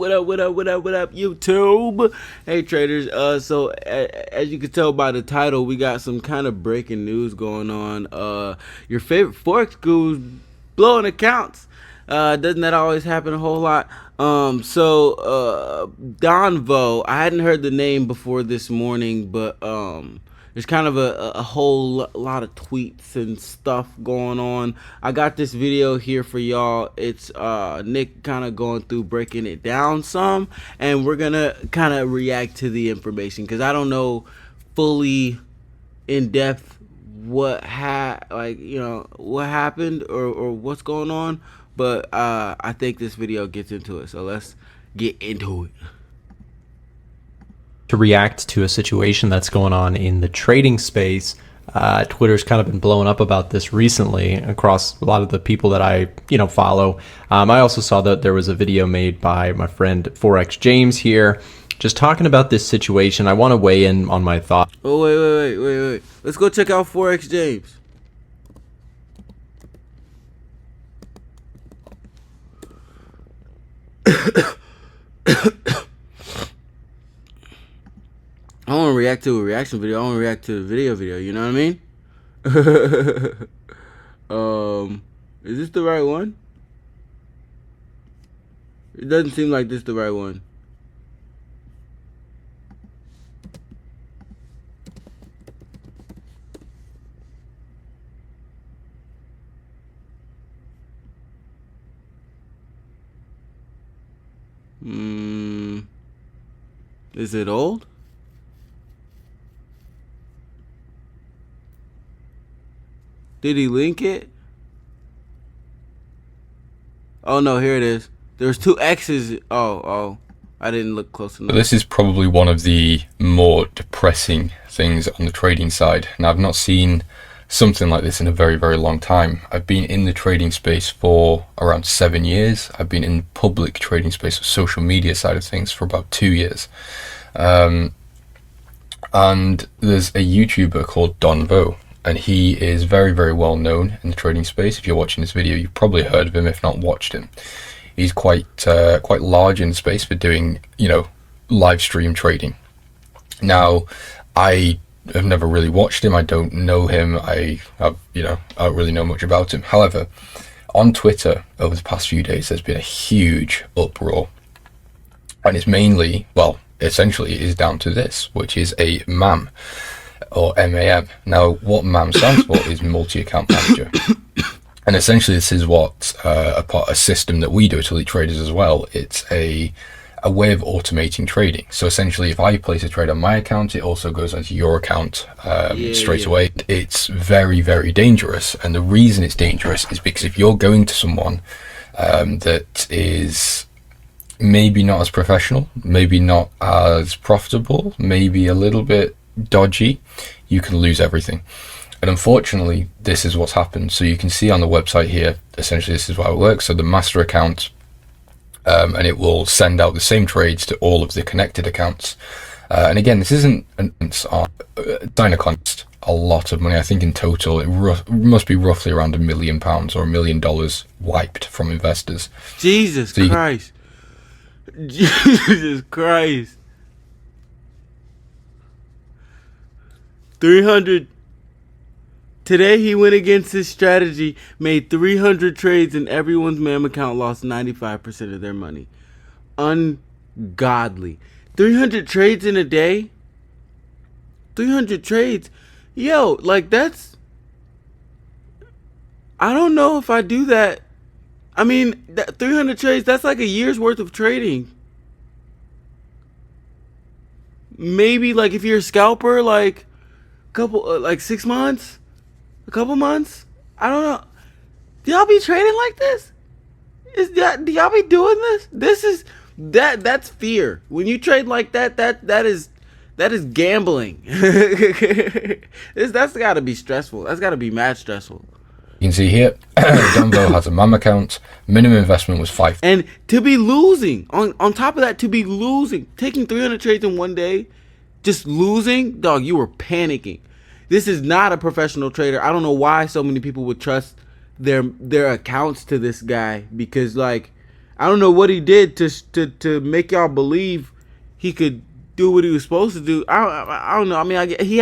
What up, what up, what up, what up, YouTube? Hey, traders. So as you can tell by the title, we got some kind of breaking news going on. Your favorite Forex gurus blowing accounts. Doesn't that always happen a whole lot? Don Vo, I hadn't heard the name before this morning, but there's kind of a whole lot of tweets and stuff going on. I got this video here for y'all. It's Nick kind of going through breaking it down some, and we're gonna kind of react to the information because I don't know fully in depth what what happened or what's going on, but I think this video gets into it, so let's get into it. To react to a situation that's going on in the trading space. Twitter's kind of been blowing up about this recently across a lot of the people that I follow. I also saw that there was a video made by my friend Forex James here just talking about this situation. I want to weigh in on my thoughts. Oh, wait. Let's go check out Forex James. I don't want to react to a reaction video. I want to react to the video. You know what I mean? Is this the right one? It doesn't seem like this is the right one. Is it old? Did he link it? Oh no, here it is. There's two X's. Oh, I didn't look close enough. This is probably one of the more depressing things on the trading side. Now, I've not seen something like this in a very, very long time. I've been in the trading space for around 7 years. I've been in public trading space, or social media side of things, for about 2 years. And there's a YouTuber called Don Vo, and he is very, very well known in the trading space. If you're watching this video, you've probably heard of him, if not watched him. He's quite large in the space for doing, live stream trading. Now, I have never really watched him. I don't know him. I don't really know much about him. However, on Twitter over the past few days, there's been a huge uproar, and it's mainly, essentially, it is down to this, which is a MAM, or MAM. Now, what MAM stands for is multi-account manager. And essentially, this is what a system that we do at Elite Traders as well. It's a way of automating trading. So essentially, if I place a trade on my account, it also goes onto your account straight away. It's very, very dangerous. And the reason it's dangerous is because if you're going to someone that is maybe not as professional, maybe not as profitable, maybe a little bit dodgy, you can lose everything. And unfortunately, this is what's happened. So you can see on the website here, essentially this is how it works. So the master account, and it will send out the same trades to all of the connected accounts. And again, this isn't Dyna cost a lot of money. I think in total, it must be roughly around £1 million or $1 million wiped from investors. Jesus Christ. Jesus Christ. 300. Today he went against his strategy, made 300 trades, and everyone's MAM account lost 95% of their money. Ungodly. 300 trades in a day? 300 trades? Yo, that's... I don't know if I do that. I mean, 300 trades, that's like a year's worth of trading. Maybe, if you're a scalper, couple 6 months, a couple months. I don't know. Do y'all be trading like this? Do y'all be doing this? This is that's fear. When you trade like that is gambling. That's got to be stressful. That's got to be mad stressful. You can see here, Don Vo has a MAM account. Minimum investment was $5. And to be losing on top of that, taking 300 trades in one day, just losing, dog, you were panicking. This is not a professional trader. I don't know why so many people would trust their accounts to this guy, because I don't know what he did to make y'all believe he could do what he was supposed to do. I don't know. I mean, I guess he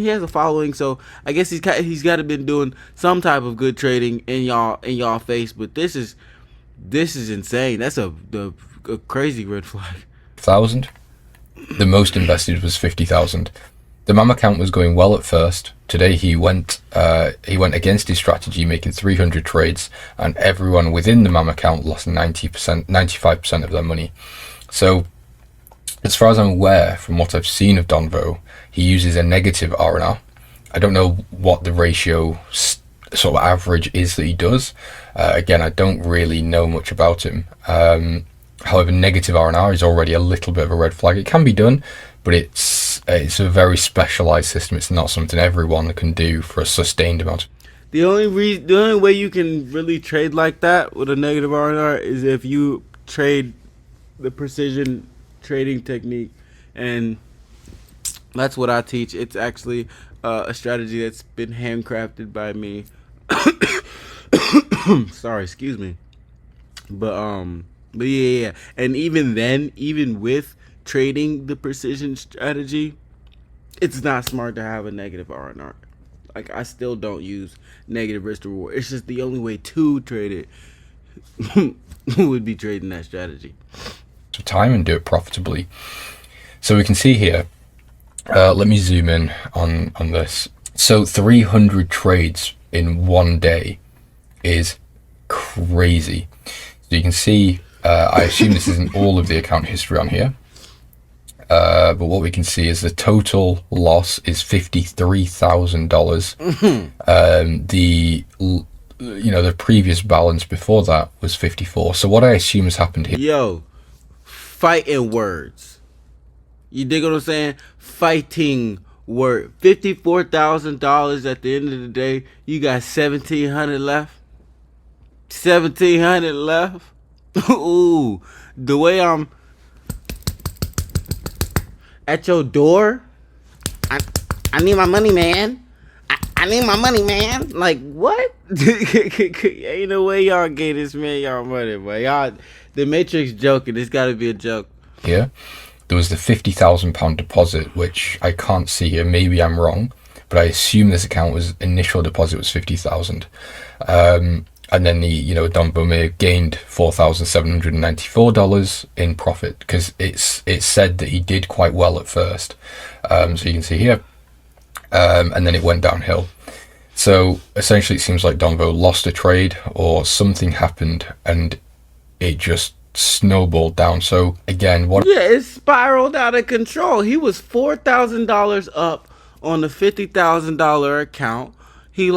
has a following, so I guess he's got to been doing some type of good trading in y'all face. But this is insane. That's a crazy red flag. 1,000. The most invested was 50,000. The MAM account was going well at first. Today he went against his strategy, making 300 trades, and everyone within the MAM account lost 90%, 95% of their money. So, as far as I'm aware, from what I've seen of Don Vo, he uses a negative R&R. I don't know what the ratio sort of average is that he does. Again, I don't really know much about him. However, negative R&R is already a little bit of a red flag. It can be done, but it's a very specialized system. It's not something everyone can do for a sustained amount. The only way you can really trade like that with a negative R&R is if you trade the precision trading technique, and that's what I teach. It's actually a strategy that's been handcrafted by me. Sorry, excuse me. But yeah. And even then, even with trading the precision strategy, it's not smart to have a negative R&R. Like, I still don't use negative risk to reward. It's just the only way to trade it would be trading that strategy. Time and do it profitably. So we can see here, let me zoom in on this. So 300 trades in one day is crazy. So you can see, I assume this isn't all of the account history on here, but what we can see is the total loss is $53,000. The previous balance before that was 54. So what I assume has happened here. Yo, fighting words. You dig what I'm saying? Fighting word. $54,000 at the end of the day. You got 1,700 left. 1,700 left. Ooh, the way I'm at your door. I need my money, man. I need my money, man. Like, what? Ain't no way y'all get this man y'all money, but y'all, the Matrix joking. It's got to be a joke. Here, there was the £50,000 deposit, which I can't see here. Maybe I'm wrong, but I assume this account was initial deposit was 50,000. And then Don Vo may have gained $4,794 in profit because it's said that he did quite well at first. So you can see here, and then it went downhill. So essentially, it seems like Don Vo lost a trade or something happened, and it just snowballed down. So again, it spiraled out of control. He was $4,000 up on the $50,000 account. He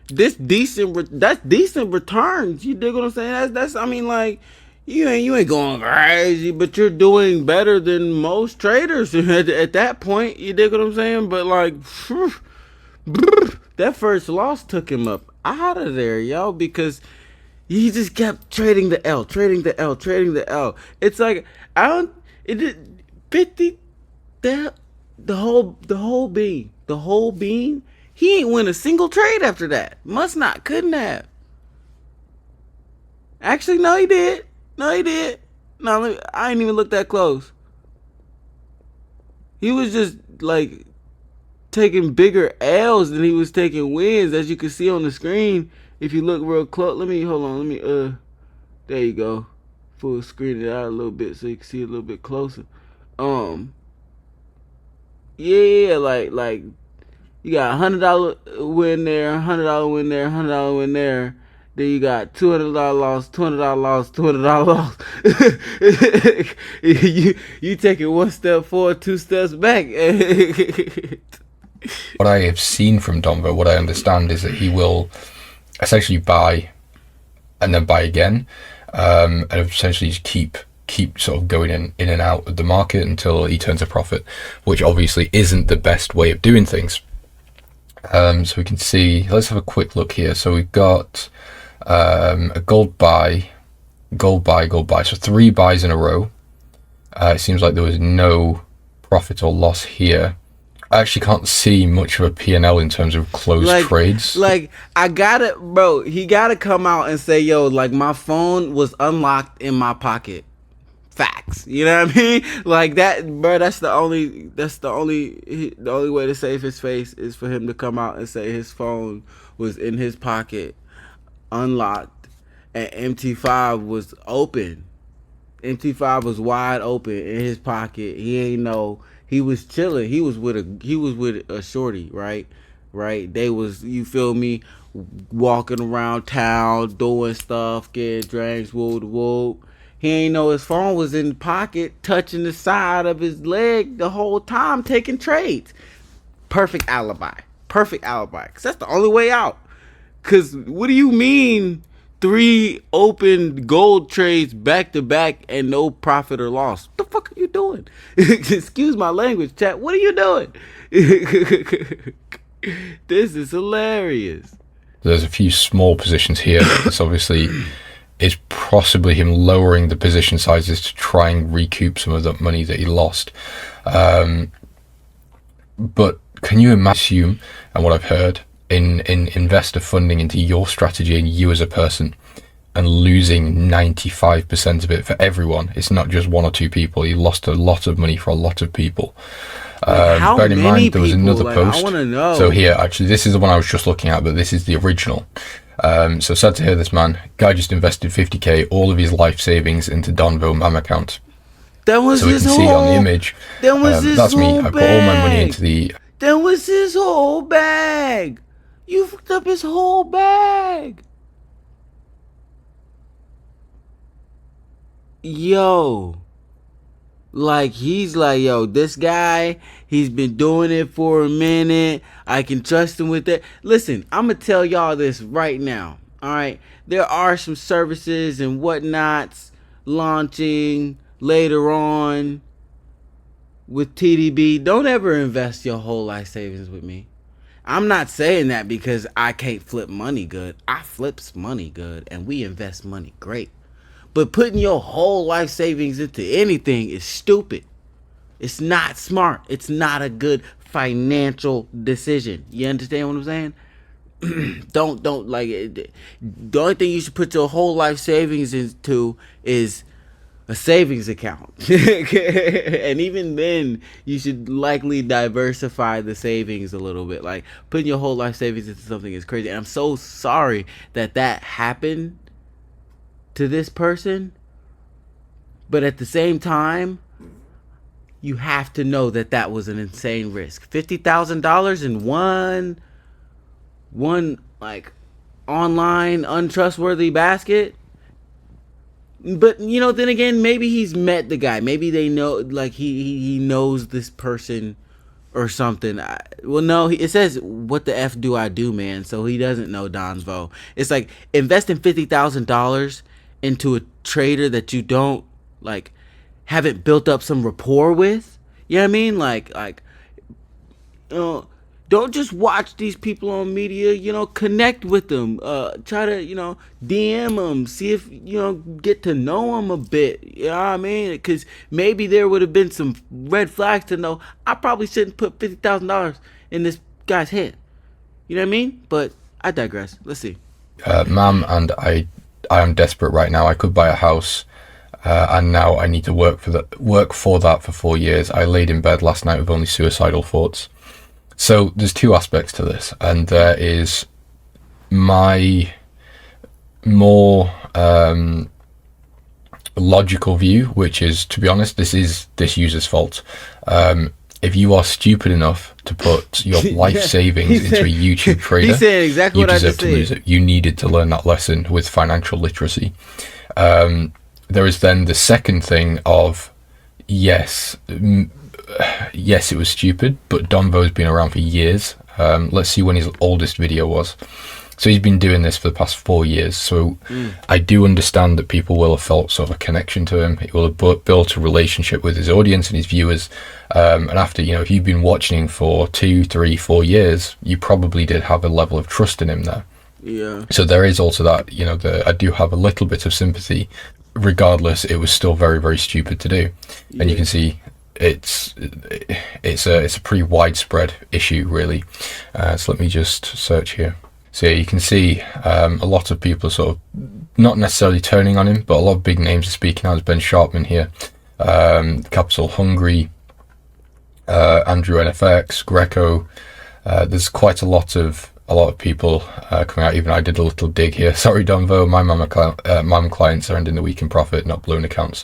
this decent. That's decent returns. You dig what I'm saying? That's. I mean, like, you ain't going crazy, but you're doing better than most traders at that point. You dig what I'm saying? But like, that first loss took him up out of there, yo, because he just kept trading the L. It's like it did 50. The whole bean. He ain't win a single trade after that. Couldn't have. Actually, no, he did. No, I ain't even looked that close. He was just like taking bigger L's than he was taking wins, as you can see on the screen. If you look real close, there you go. Full screen it out a little bit so you can see a little bit closer. Yeah, like you got $100 win there, $100 win there, $100 win there. Then you got $200 loss, $200 loss, $200 loss. you taking one step forward, two steps back. What I have seen from Don Vo, what I understand is that he will essentially buy and then buy again, and essentially just keep sort of going in and out of the market until he turns a profit, which obviously isn't the best way of doing things. So we can see, let's have a quick look here. So we've got a gold buy. So 3 buys in a row. It seems like there was no profit or loss here. actually can't see much of a P&L in terms of closed trades. Like I gotta, bro. He gotta come out and say, "Yo, like my phone was unlocked in my pocket." Facts. You know what I mean? Like that, bro. That's the only way to save his face is for him to come out and say his phone was in his pocket, unlocked, and MT5 was open. MT5 was wide open in his pocket. He ain't know. He was chilling. He was with a shorty, right? Right. They was, you feel me, walking around town, doing stuff, getting drinks, whoop. He ain't know his phone was in the pocket, touching the side of his leg the whole time, taking trades. Perfect alibi. Because that's the only way out. Because what do you mean 3 open gold trades back to back and no profit or loss? What the fuck are you doing? Excuse my language, chat. What are you doing? This is hilarious. There's a few small positions here. It's obviously is possibly him lowering the position sizes to try and recoup some of the money that he lost. But can you imagine, and what I've heard, in investor funding into your strategy and you as a person, and losing 95% of it for everyone? It's not just 1 or 2 people. He lost a lot of money for a lot of people. How bear in many mind, there was people? another Like, post. I want to know. So here, actually, this is the one I was just looking at, but this is the original. So sad to hear this, man. Guy just invested 50k, all of his life savings, into Don Vo MAM account. That was so we his can whole, see on the image. That was his that's me. whole I put all my money bag. into the. That was his whole bag. You fucked up his whole bag. Yo. Like, he's like, yo, this guy, he's been doing it for a minute. I can trust him with that. Listen, I'm going to tell y'all this right now. All right. There are some services and whatnots launching later on with TDB. Don't ever invest your whole life savings with me. I'm not saying that because I can't flip money good. I flips money good and we invest money great. But putting your whole life savings into anything is stupid. It's not smart. It's not a good financial decision. You understand what I'm saying? don't like it. The only thing you should put your whole life savings into is a savings account. And even then, you should likely diversify the savings a little bit. Like, putting your whole life savings into something is crazy. And I'm so sorry that happened to this person, but at the same time, you have to know that was an insane risk. $50,000 in one like online untrustworthy basket. But you know, then again, maybe he's met the guy. Maybe they know, like he knows this person or something. Well, no, it says, "What the F do I do, man?" So he doesn't know Don Vo. It's like investing $50,000 into a trader that you don't like, haven't built up some rapport with. You know what I mean? Like, don't just watch these people on media. You know, connect with them. Try to, DM them. See if, get to know them a bit. You know what I mean? Because maybe there would have been some red flags to know. I probably shouldn't put $50,000 in this guy's head. You know what I mean? But I digress. Let's see. Ma'am, and I am desperate right now. I could buy a house, and now I need to work for that for 4 years. I laid in bed last night with only suicidal thoughts. So there's 2 aspects to this, and there is my more logical view, which is, to be honest, this is this user's fault. If you are stupid enough to put your life savings into a YouTube trader, he's saying exactly you what I deserve just to said. lose it. You needed to learn that lesson with financial literacy. There is then the second thing of, yes, it was stupid, but Don Vo's been around for years. Let's see when his oldest video was. So he's been doing this for the past 4 years. So I do understand that people will have felt sort of a connection to him. He will have built a relationship with his audience and his viewers. And after, if you've been watching for 2, 3, 4 years, you probably did have a level of trust in him there. Yeah. So there is also that, I do have a little bit of sympathy. Regardless, it was still very, very stupid to do. And you can see it's a pretty widespread issue, really. So let me just search here. So yeah, you can see a lot of people are sort of not necessarily turning on him, but a lot of big names are speaking out. There's Ben Sharpman here, Capital Hungry, Andrew NFX, Greco. There's quite a lot of people coming out. Even I did a little dig here. Sorry, Don Vo, my mama clients are ending the week in profit, not blown accounts.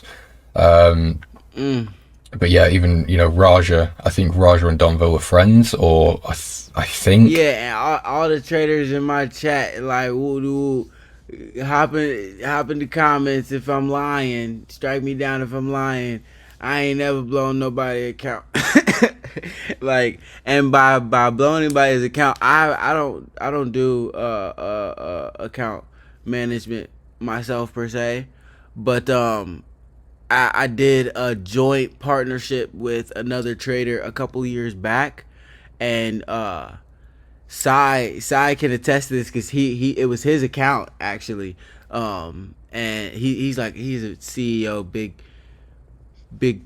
But yeah, even Raja. I think Raja and Don Vo were friends, or I think. Yeah, and all the traders in my chat like hop in the comments if I'm lying. Strike me down if I'm lying. I ain't never blown nobody account. Like, and by blowing anybody's account, I don't do account management myself per se, but I did a joint partnership with another trader a couple years back, and Sai can attest to this because it was his account actually, and he's a CEO, big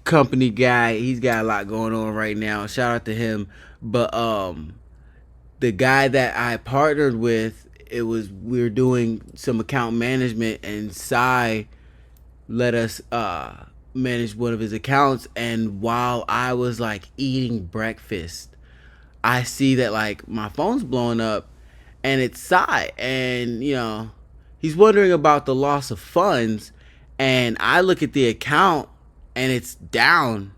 company guy. He's got a lot going on right now. Shout out to him. But the guy that I partnered with, we were doing some account management, and Sai let us manage one of his accounts. And while I was like eating breakfast, I see that like my phone's blowing up, and it's Sai, and he's wondering about the loss of funds, and I look at the account and it's down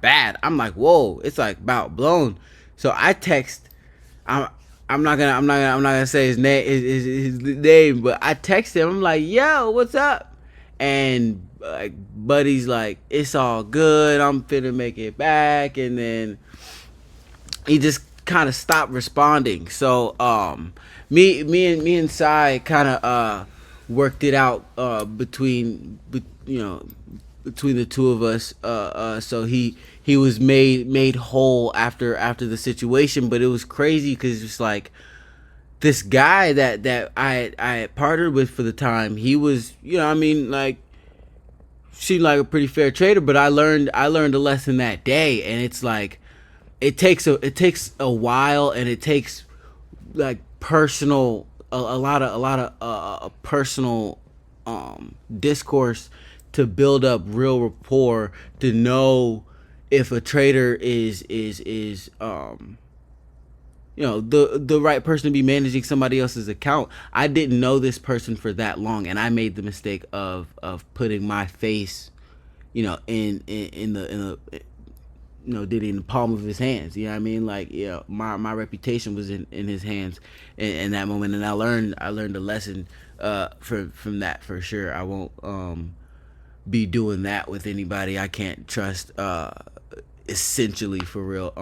bad. I'm like, whoa, it's like about blown. So I text, I'm not gonna say his name, but I text him. I'm like, yo, what's up? And buddy's like, it's all good, I'm finna make it back. And then he just kind of stopped responding. So me and Sai kind of worked it out between the two of us. So he was made whole after the situation. But it was crazy because it's like this guy that I had partnered with for the time. He was like seemed like a pretty fair trader, but I learned a lesson that day. And it's like it takes a while, and it takes like personal a lot of personal discourse to build up real rapport, to know if a trader is the right person to be managing somebody else's account. I didn't know this person for that long, and I made the mistake of putting my face in the did it in the palm of his hands. You know what I mean? Like, my reputation was in his hands in that moment, and I learned a lesson from that for sure. I won't be doing that with anybody I can't trust. Essentially, for real.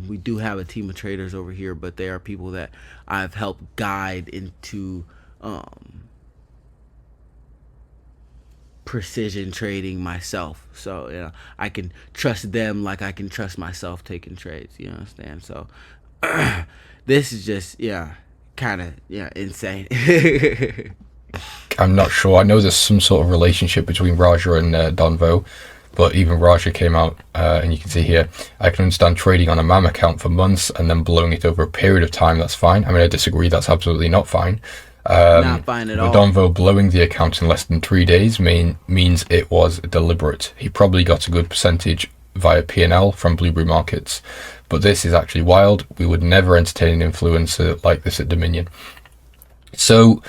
We do have a team of traders over here, but they are people that I've helped guide into precision trading myself. So I can trust them like I can trust myself taking trades. You understand? So this is just kind of insane. I'm not sure. I know there's some sort of relationship between Raja and Don Vo, but even Raja came out, and you can see here, I can understand trading on a MAM account for months and then blowing it over a period of time. That's fine. I mean, I disagree. That's absolutely not fine. Not fine at all. Don Vo blowing the account in less than 3 days means it was deliberate. He probably got a good percentage via P&L from Blueberry Markets, but this is actually wild. We would never entertain an influencer like this at Dominion. So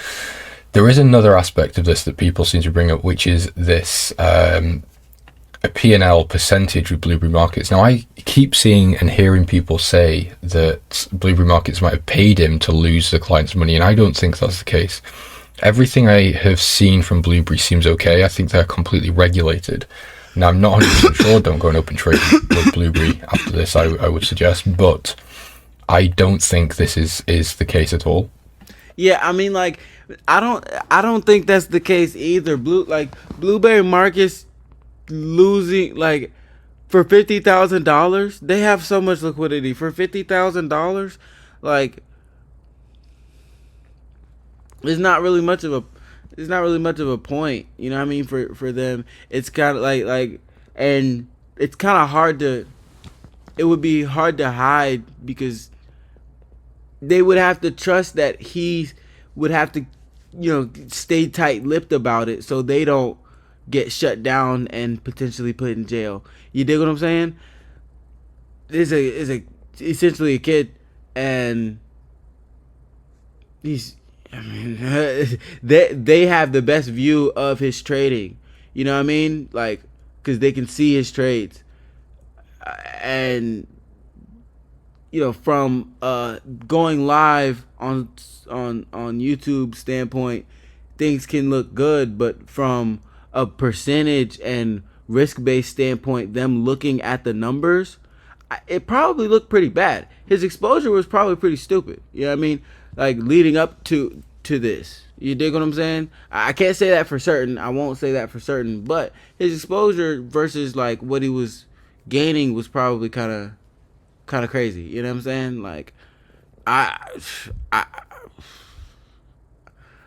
there is another aspect of this that people seem to bring up, which is this a P&L percentage with Blueberry Markets. Now, I keep seeing and hearing people say that Blueberry Markets might have paid him to lose the client's money, and I don't think that's the case. Everything I have seen from Blueberry seems okay. I think they're completely regulated. Now, I'm not 100% sure. Don't go and open trade with Blueberry after this, I would suggest, but I don't think this is the case at all. Yeah, I mean, like, I don't think that's the case either. Blueberry Markets losing, like, for $50,000, they have so much liquidity. For $50,000, like, it's not really much of a point. You know what I mean? For them, it's kind of like and it's kind of hard to. It would be hard to hide because they would have to trust that he would have to, stay tight-lipped about it so they don't get shut down and potentially put in jail. You dig what I'm saying? Is a essentially a kid, and he's. I mean, they have the best view of his trading. You know what I mean? Like, because they can see his trades, and from going live on YouTube standpoint, things can look good, but from a percentage and risk based standpoint, them looking at the numbers, it probably looked pretty bad. His exposure was probably pretty stupid. You know what I mean? Like leading up to this. You dig what I'm saying? I can't say that for certain. I won't say that for certain. But his exposure versus like what he was gaining was probably kind of crazy. You know what I'm saying? Like I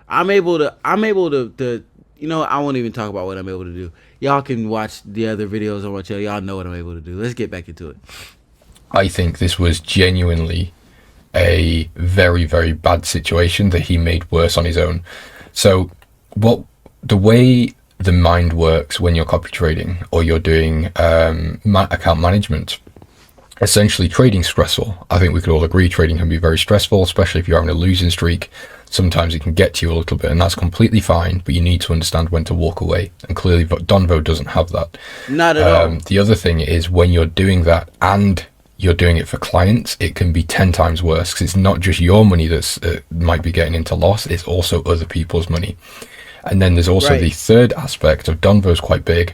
I'm able to I won't even talk about what I'm able to do. Y'all can watch the other videos on my channel. Y'all know what I'm able to do. Let's get back into it. I think this was genuinely a very, very bad situation that he made worse on his own. So the way the mind works when you're copy trading or you're doing account management, essentially trading's stressful. I think we could all agree trading can be very stressful, especially if you're having a losing streak. Sometimes it can get to you a little bit, and that's completely fine, but you need to understand when to walk away. And clearly Don Vo doesn't have that. Not at all. The other thing is when you're doing that and you're doing it for clients, it can be 10 times worse, because it's not just your money that's might be getting into loss, it's also other people's money. And then there's also the third aspect of Don Vo's quite big.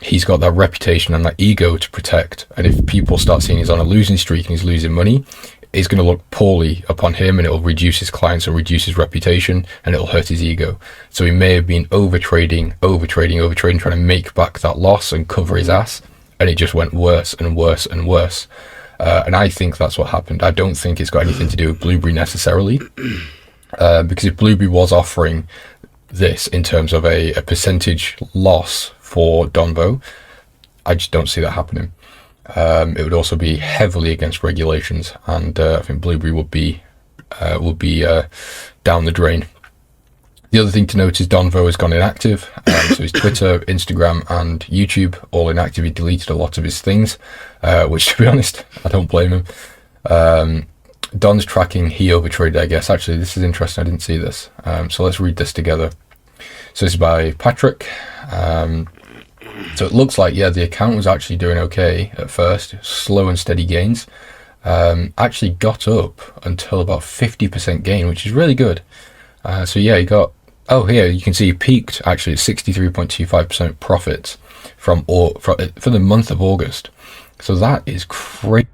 He's got that reputation and that ego to protect. And if people start seeing he's on a losing streak and he's losing money, it's going to look poorly upon him, and it'll reduce his clients or reduce his reputation, and it'll hurt his ego. So he may have been overtrading, trying to make back that loss and cover his ass. And it just went worse and worse and worse. And I think that's what happened. I don't think it's got anything to do with Blueberry necessarily. Because if Blueberry was offering this in terms of a percentage loss for Don Vo, I just don't see that happening. It would also be heavily against regulations, and I think Blueberry would be down the drain. The other thing to note is Don Vo has gone inactive, so his Twitter, Instagram, and YouTube all inactive. He deleted a lot of his things, which, to be honest, I don't blame him. Don's tracking he overtraded, I guess. Actually, this is interesting. I didn't see this, so let's read this together. So this is by Patrick. So it looks like, the account was actually doing okay at first, slow and steady gains. Actually got up until about 50% gain, which is really good. So he got, here you can see he peaked actually at 63.25% profits for the month of August. So that is crazy.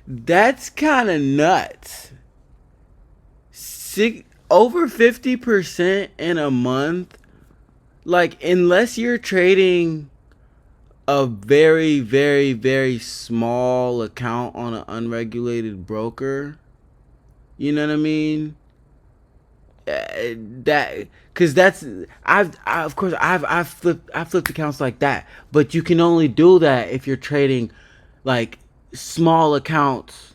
That's kind of nuts. Over 50% in a month. Like, unless you're trading a very, very, very small account on an unregulated broker, you know what I mean? I've flipped accounts like that, but you can only do that if you're trading like small accounts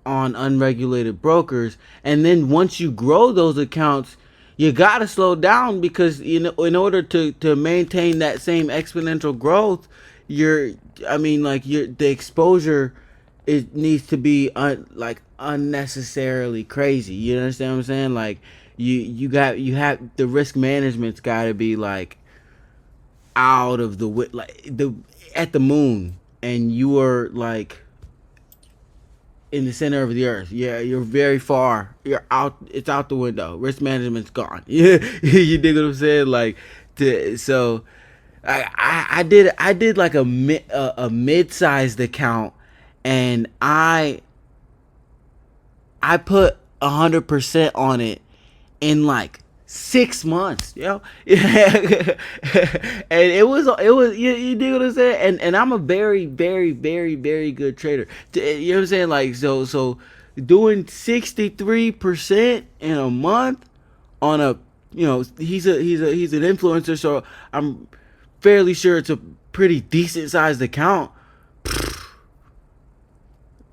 on unregulated brokers. And then once you grow those accounts, you gotta slow down, because in order to maintain that same exponential growth, the exposure, it needs to be unnecessarily crazy. You understand what I'm saying? Like you have the risk management's got to be like out of at the moon, and you are like in the center of the earth. Yeah, you're very far. You're out. It's out the window. Risk management's gone. Yeah, you dig what I'm saying? Like, so I did like a mid-sized account, and I put 100% on it in like 6 months, and it was you dig what I'm saying? And I'm a very, very, very, very good trader. You know what I'm saying? Like, so doing 63% in a month on a, he's an influencer, so I'm fairly sure it's a pretty decent sized account.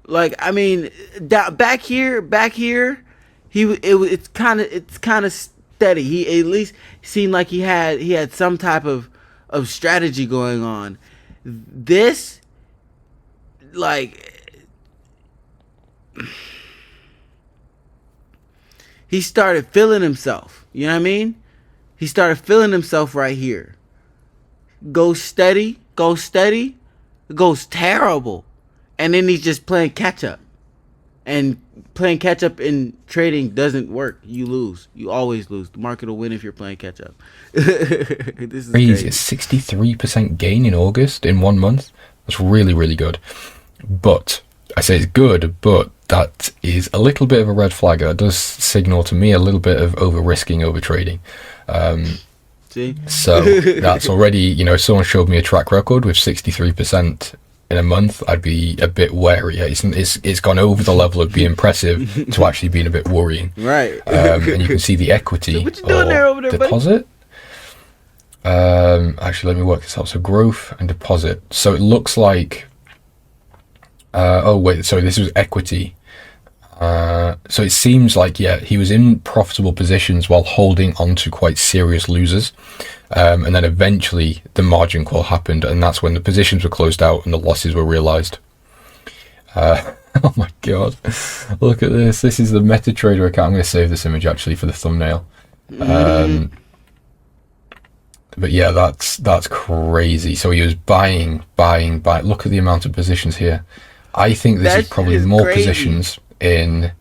Like, I mean, back here, it's kind of steady. He at least seemed like he had some type of strategy going on. This, like, he started feeling himself. You know what I mean? He started feeling himself right here. Goes steady, goes terrible. And then he's just playing catch up. And playing catch up in trading doesn't work. You lose. You always lose. The market will win if you're playing catch up. This is crazy. A 63% gain in August in 1 month. That's really, really good. But I say it's good, but that is a little bit of a red flag. That does signal to me a little bit of over-risking, over-trading. See? So that's already, you know, if someone showed me a track record with 63% in a month, I'd be a bit wary. It's gone over the level of being impressive to actually being a bit worrying. Right. And you can see the equity so what you doing there over there, deposit. Actually, let me work this out. So growth and deposit. So it looks like. Oh wait, sorry. This was equity. So it seems like, yeah, he was in profitable positions while holding on to quite serious losers. And then eventually the margin call happened, and that's when the positions were closed out and the losses were realized. Oh my god, look at this. This is the MetaTrader account. I'm going to save this image actually for the thumbnail. But yeah, that's crazy. So he was buying. Look at the amount of positions here. I think this is probably more crazy. Positions in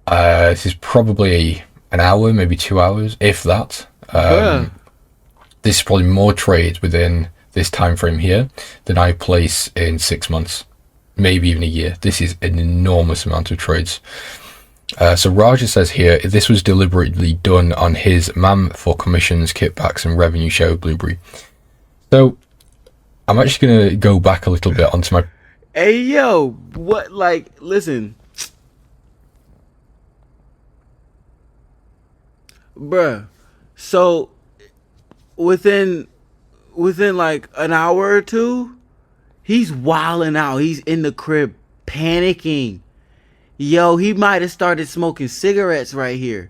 this is probably an hour, maybe 2 hours, if that. This is probably more trades within this time frame here than I place in 6 months, maybe even a year. This is an enormous amount of trades. So Raja says here, this was deliberately done on his MAM for commissions, kickbacks, and revenue share with Blueberry. So I'm actually going to go back a little bit onto my... Hey, yo, what, like, listen. Bruh, so within like an hour or two, he's wilding out. He's in the crib panicking. Yo, he might have started smoking cigarettes right here.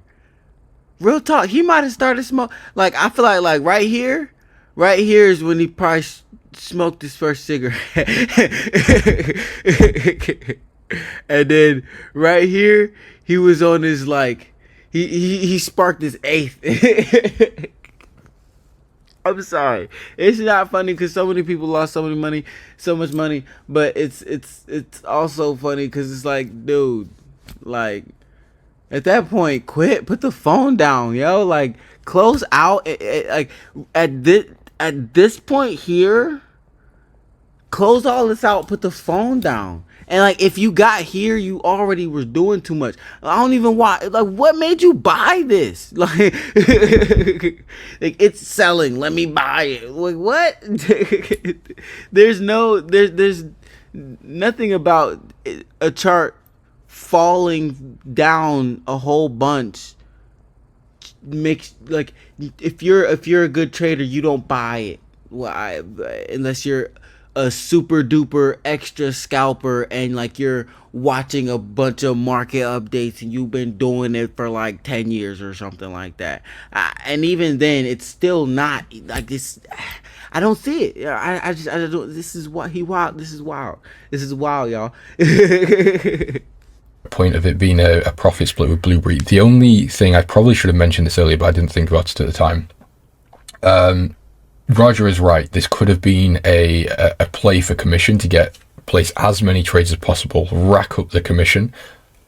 Real talk, he might have started smoking. Like, I feel like right here is when he probably smoked his first cigarette. And then right here, he was on his, like, he sparked his eighth. I'm sorry, it's not funny because so many people lost so much money, but it's also funny because it's like, dude, like, at that point, quit, put the phone down, yo, like, close out. Like, at this point here, close all this out, put the phone down. And, like, if you got here, you already were doing too much. I don't even why. Like, what made you buy this? Like, like, it's selling. Let me buy it. Like, what? there's nothing about a chart falling down a whole bunch makes, like, if you're a good trader, you don't buy it. Why? Unless you're a super duper extra scalper and, like, you're watching a bunch of market updates and you've been doing it for like 10 years or something like that. And even then, it's still not like this. I don't see it. I don't. This is what he wild. This is wild, y'all. Point of it being a profit split with Blueberry. The only thing, I probably should have mentioned this earlier, but I didn't think about it at the time. Roger is right. This could have been a play for commission to place as many trades as possible, rack up the commission,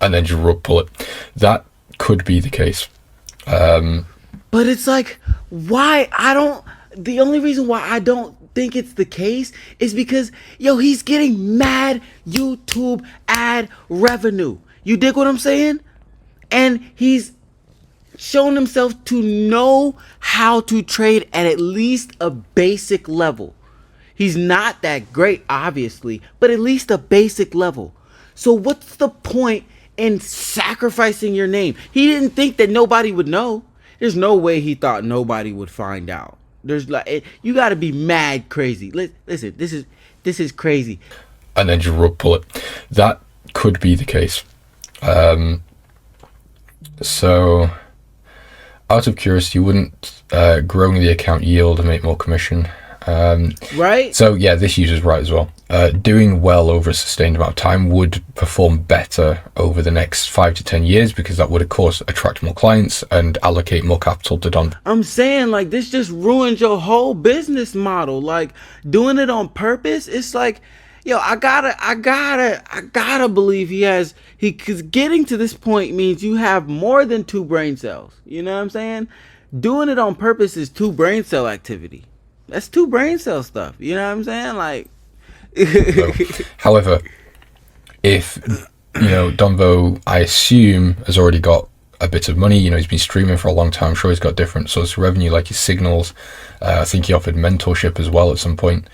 and then just rug pull it. That could be the case. But it's like, why? The only reason why I don't think it's the case is because, yo, he's getting mad YouTube ad revenue. You dig what I'm saying? And he's shown himself to know how to trade at least a basic level. He's not that great, obviously, but at least a basic level. So what's the point in sacrificing your name? He didn't think that nobody would know. There's no way he thought nobody would find out. There's like you got to be mad crazy. Listen, this is crazy. And then just rug pull it. That could be the case. So, out of curiosity, wouldn't growing the account yield and make more commission? Right? So yeah, this user's right as well. Doing well over a sustained amount of time would perform better over the next 5 to 10 years, because that would of course attract more clients and allocate more capital to Don. I'm saying, like, this just ruins your whole business model. Like, doing it on purpose, it's like, yo, I gotta believe cause getting to this point means you have more than 2 brain cells. You know what I'm saying? Doing it on purpose is 2 brain cell activity. That's 2 brain cell stuff. You know what I'm saying? Like, So, however, if Don Vo, I assume, has already got a bit of money. He's been streaming for a long time. I'm sure he's got different sources of revenue, like his signals. I think he offered mentorship as well at some point,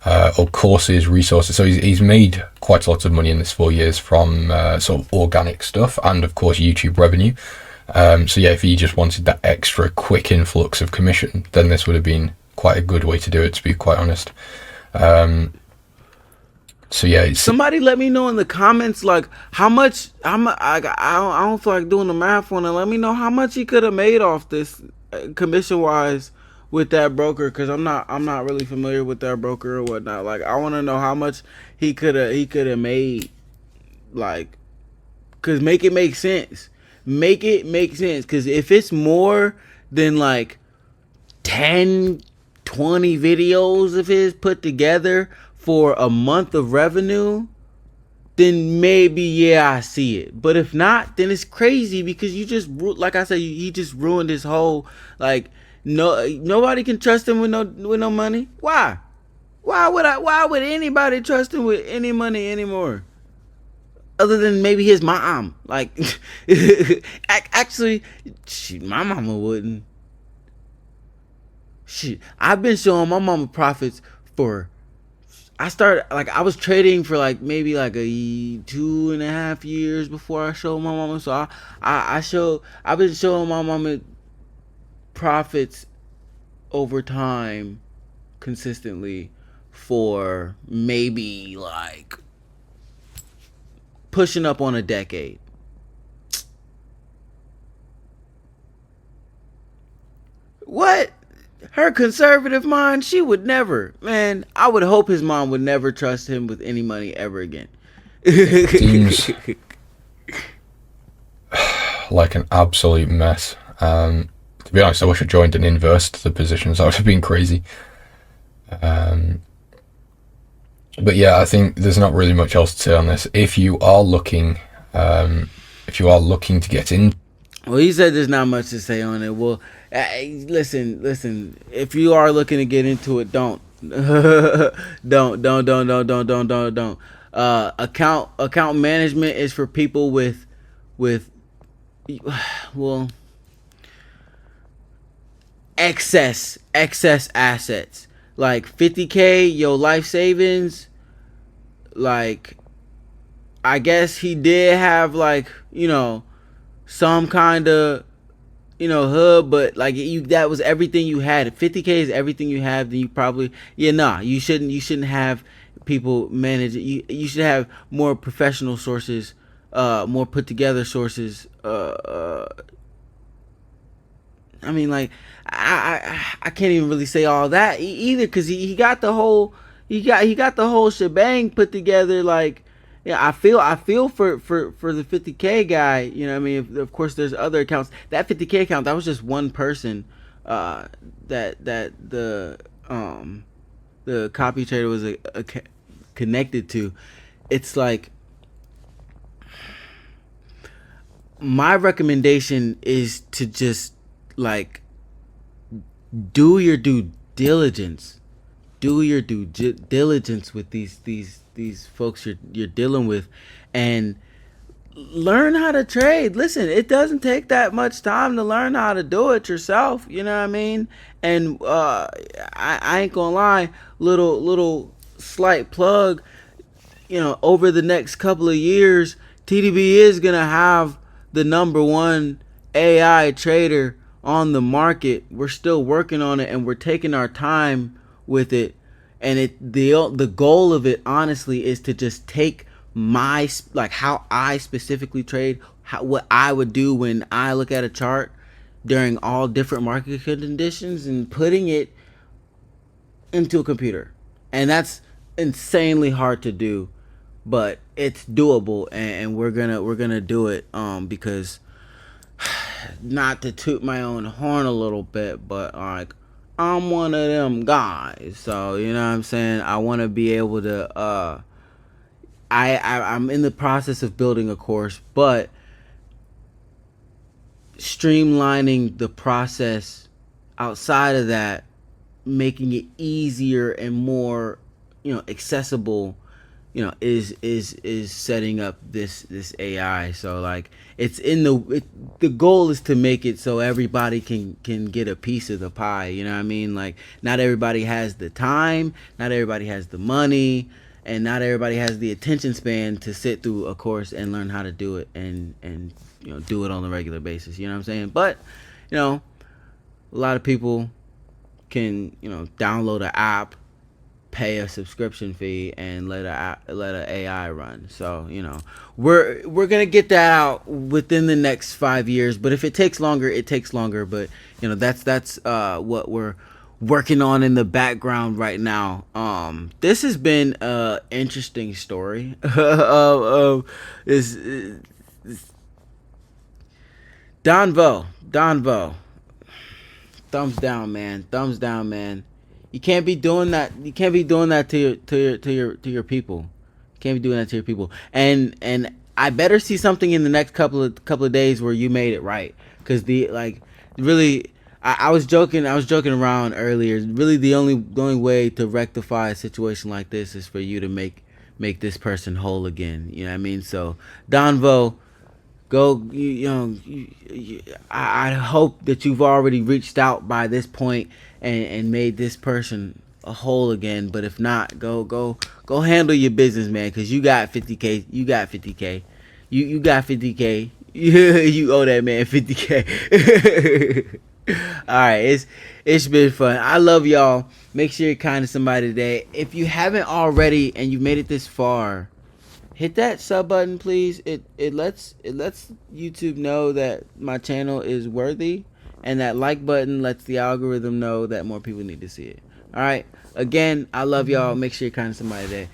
or courses, resources. So he's made quite a lot of money in this 4 years from sort of organic stuff and of course YouTube revenue. So yeah, if he just wanted that extra quick influx of commission, then this would have been quite a good way to do it, to be quite honest. So yeah, somebody let me know in the comments, like, how much. I don't feel like doing the math on it. Let me know how much he could have made off this, commission wise, with that broker, because I'm not really familiar with that broker or whatnot. Like, I want to know how much he could have made, like, because make it make sense. Make it make sense, because if it's more than like 10, 20 videos of his put together for a month of revenue, then maybe, yeah, I see it. But if not, then it's crazy, because you just, like I said, he just ruined his whole, like, nobody can trust him with no money. Why would anybody trust him with any money anymore, other than maybe his mom? Like, actually, my mama wouldn't. Shit, I've been showing my mama profits for, I was trading for like maybe like a 2.5 years before I showed my mama. So I've been showing my mama profits over time consistently for maybe like pushing up on a decade. What? Her conservative mind, she would never. Man, I would hope his mom would never trust him with any money ever again. seems like an absolute mess. To be honest, I wish I joined and inversed the positions. That would have been crazy. But yeah, I think there's not really much else to say on this. If you are looking to get in, well, he said there's not much to say on it. Well, listen. If you are looking to get into it, don't. Don't. Account management is for people with, well, excess assets, like 50K, your life savings. Like, I guess he did have, like, some kind of, hub, but like, that was everything you had. If 50K is everything you have, then you probably, you shouldn't have people manage it. You should have more professional sources, more put together sources. I mean, like, I can't even really say all that either, because he got the whole shebang put together. Like, yeah, I feel for the 50K guy. You know what I mean? Of course, there's other accounts. That 50K account, that was just one person that the copy trader was connected to. It's like, my recommendation is to just, like, do your due diligence. Do your due diligence with these folks you're dealing with, and learn how to trade. Listen, it doesn't take that much time to learn how to do it yourself. You know what I mean? And I ain't gonna lie, little slight plug. Over the next couple of years, TDB is gonna have the #1 AI trader on the market. We're still working on it, and we're taking our time with it. And the goal of it, honestly, is to just take my, like, how I specifically trade, what I would do when I look at a chart during all different market conditions, and putting it into a computer. And that's insanely hard to do, but it's doable, and we're gonna do it, because, not to toot my own horn a little bit, but like, I'm one of them guys. So you know what I'm saying, I want to be able to I'm in the process of building a course, but streamlining the process outside of that, making it easier and more, accessible, is setting up this AI. So like, it's in the goal is to make it so everybody can get a piece of the pie. You know what I mean? Like, not everybody has the time, not everybody has the money, and not everybody has the attention span to sit through a course and learn how to do it, and do it on a regular basis. You know what I'm saying? But a lot of people can download an app, pay a subscription fee, and let a AI run. So we're gonna get that out within the next 5 years. But if it takes longer, it takes longer. But that's what we're working on in the background right now. This has been a interesting story of this. Don Vo. Thumbs down, man. Thumbs down, man. You can't be doing that. You can't be doing that to your people. You can't be doing that to your people. And I better see something in the next couple of days where you made it right. Cause really, I was joking around earlier. Really, the only way to rectify a situation like this is for you to make this person whole again. You know what I mean? So Don Vo, go. I hope that you've already reached out by this point and made this person a whole again. But if not, go handle your business, man. Cause you got 50K. You got 50K. You got 50K. You owe that man 50K. All right, it's been fun. I love y'all. Make sure you're kind to somebody today. If you haven't already and you made it this far, hit that sub button, please. It lets YouTube know that my channel is worthy, and that like button lets the algorithm know that more people need to see it. All right. Again, I love y'all. Make sure you're kind to somebody today.